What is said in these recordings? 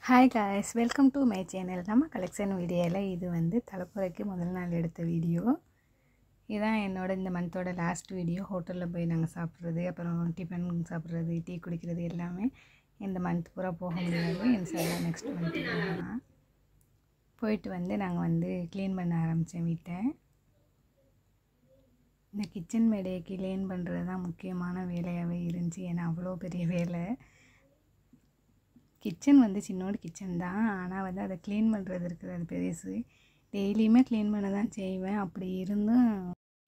Hi guys, welcome to my channel. நம்ம collection வீடியோவில் இது வந்து தலைப்புறைக்கு முதல் நாள் எடுத்த வீடியோ. இதுதான் இந்த மந்தோட லாஸ்ட் வீடியோ. ஹோட்டலில் போய் நாங்கள் சாப்பிட்றது, அப்புறம் டிஃபன் சாப்பிட்றது, டீ குடிக்கிறது எல்லாமே இந்த மந்த் பூரா போக முடியாது. இன்ஷால்லா நெக்ஸ்ட் மந்த் போகலாம். போயிட்டு வந்து நாங்கள் க்ளீன் பண்ண ஆரம்பித்தேன் வீட்டை. இந்த கிச்சன் மேடையை க்ளீன் பண்ணுறது தான் முக்கியமான வேலையாகவே இருந்துச்சு. ஏன்னா அவ்வளோ பெரிய வேலை. கிச்சன் சின்னோடு கிச்சன் தான், ஆனால் அதை க்ளீன் பண்ணுறது இருக்குது, அது பெருசு. டெய்லியுமே க்ளீன் பண்ண தான் செய்வேன். அப்படி இருந்தும்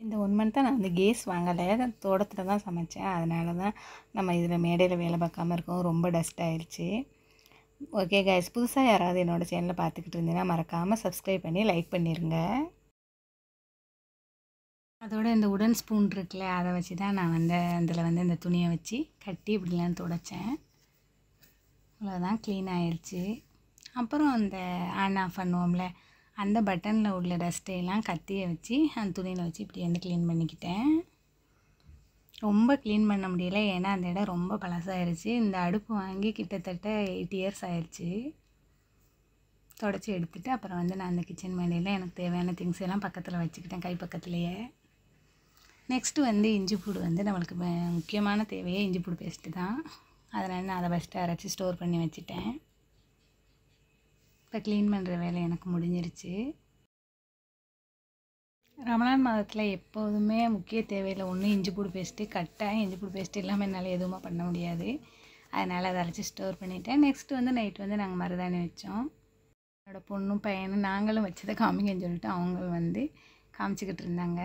இந்த 1 மந்த்தாக நான் கேஸ் வாங்கலை, தோட்டத்தில் தான் சமைச்சேன். அதனால தான் நம்ம இதில் மேடையில் வேலை பார்க்காம இருக்கோம். ரொம்ப டஸ்ட் ஆயிடுச்சு. ஓகே கைஸ், புதுசாக யாராவது என்னோடய சேனலை பார்த்துக்கிட்டு இருந்தீங்கன்னா மறக்காமல் சப்ஸ்கிரைப் பண்ணி லைக் பண்ணிடுங்க. அதோட இந்த உடன் ஸ்பூன் இருக்குல்ல, அதை வச்சு தான் நான் அதில் இந்த துணியை வச்சு கட்டி இப்படிலாம் துடைச்சேன். அவ்வளோதான், க்ளீன் ஆயிடுச்சு. அப்புறம் அந்த ஆன் ஆஃப் பண்ணுவோம்ல, அந்த பட்டனில் உள்ள டஸ்ட்டையெல்லாம் கத்தியை வச்சு அந்த துணியில் வச்சு இப்படி க்ளீன் பண்ணிக்கிட்டேன். ரொம்ப க்ளீன் பண்ண முடியல, ஏன்னா அந்த இடம் ரொம்ப பழசாயிருச்சு. இந்த அடுப்பு வாங்கி கிட்டத்தட்ட 8 இயர்ஸ் ஆயிடுச்சு. தொடச்சி எடுத்துகிட்டு அப்புறம் நான் அந்த கிச்சன் மேடையில் எனக்கு தேவையான திங்ஸ் எல்லாம் பக்கத்தில் வச்சுக்கிட்டேன், கை பக்கத்துலேயே. நெக்ஸ்ட்டு இஞ்சி பூடு நம்மளுக்கு முக்கியமான தேவையே இஞ்சி பூடு பேஸ்ட்டு தான். அதனால் நான் அதை ஃபஸ்ட்டு அரைச்சி ஸ்டோர் பண்ணி வச்சுட்டேன். இப்போ க்ளீன் பண்ணுற வேலை எனக்கு முடிஞ்சிருச்சு. ரமலான் மாதத்தில் எப்போதுமே முக்கிய தேவையில் ஒன்று இஞ்சி பூடு பேஸ்ட்டு. கட்டாயம் இஞ்சி பூடு பேஸ்ட்டு இல்லாமல் என்னால் எதுவுமே பண்ண முடியாது. அதனால் அதை அரைச்சி ஸ்டோர் பண்ணிவிட்டேன். நெக்ஸ்ட்டு நைட் நாங்கள் மருதாணி வச்சோம். என்னோடய பொண்ணும் பையனும் நாங்களும் வச்சதை காமிங்கன்னு சொல்லிட்டு அவங்க காமிச்சிக்கிட்டு இருந்தாங்க.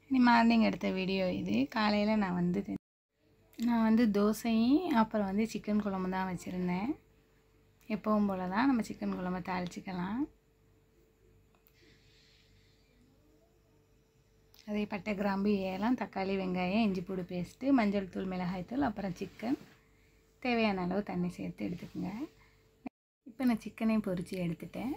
இனி மார்னிங் எடுத்த வீடியோ இது. காலையில் நான் தோசையும் அப்புறம் சிக்கன் குழம்பு தான் வச்சுருந்தேன். எப்பவும் போல் தான் நம்ம சிக்கன் குழம்பு தாளிச்சிக்கலாம். அதே பட்டை, கிராம்பு, ஏலம், தக்காளி, வெங்காயம், இஞ்சி பூடு பேஸ்ட்டு, மஞ்சள் தூள், மிளகாய் தூள், அப்புறம் சிக்கன். தேவையான அளவு தண்ணி சேர்த்து எடுத்துக்கோங்க. இப்போ நான் சிக்கனையும் பொரித்து எடுத்துட்டேன்.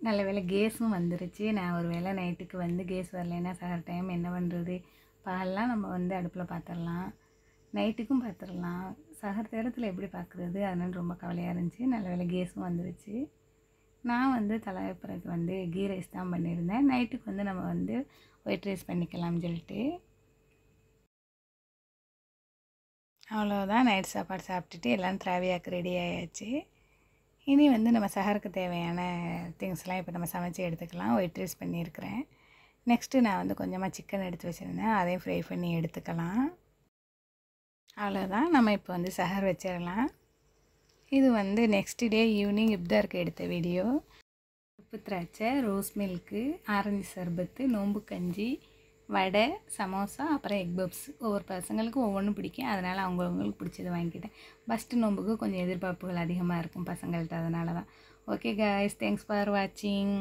நல்ல வேளை கேஸும் வந்துருச்சு. நான் ஒரு வேளை நைட்டுக்கு கேஸ் வரலைன்னா சார் டைம் என்ன பண்ணுறது, பால்லாம் நம்ம அடுப்பில் பார்த்துடலாம், நைட்டுக்கும் பார்த்துடலாம், சகர் நேரத்தில் எப்படி பார்க்குறது, அதனால் ரொம்ப கவலையாக இருந்துச்சு. நல்ல வேளை கேஸும் வந்துருச்சு. நான் தலைப்பிறகு கீ ரைஸ் தான் பண்ணியிருந்தேன். நைட்டுக்கு நம்ம ஒயிட் ரைஸ் பண்ணிக்கலாம்னு சொல்லிட்டு. அவ்வளோதான், நைட் சாப்பாடு சாப்பிட்டுட்டு எல்லாம் ட்ராவியாக்கு ரெடி ஆயாச்சு. இனி நம்ம சஹருக்கு தேவையான திங்ஸ்லாம் இப்போ நம்ம சமைச்சு எடுத்துக்கலாம். ஒயிட் ரைஸ் பண்ணியிருக்கிறேன். நெக்ஸ்ட்டு நான் கொஞ்சமாக சிக்கன் எடுத்து வச்சுருந்தேன், அதையும் ஃப்ரை பண்ணி எடுத்துக்கலாம். அவ்வளோதான், நம்ம இப்போ சஹர் வச்சிடலாம். இது நெக்ஸ்ட் டே ஈவினிங் இப்தாருக்கு எடுத்த வீடியோ. உப்பு திராட்சை, ரோஸ் மில்க்கு, ஆரஞ்சு சர்பத்து, நோம்பு கஞ்சி, வடை, சமோசா, அப்புறம் எக் பப்ஸ். ஒவ்வொரு பசங்களுக்கும் ஒவ்வொன்றும் பிடிக்கும், அதனால் அவங்களுக்கு பிடிச்சது வாங்கிக்கிட்டேன். ஃபஸ்ட்டு நோம்புக்கு கொஞ்சம் எதிர்பார்ப்புகள் அதிகமாக இருக்கும் பசங்கள்கிட்ட, அதனால தான். ஓகே காய்ஸ், தேங்க்ஸ் ஃபார் வாட்சிங்.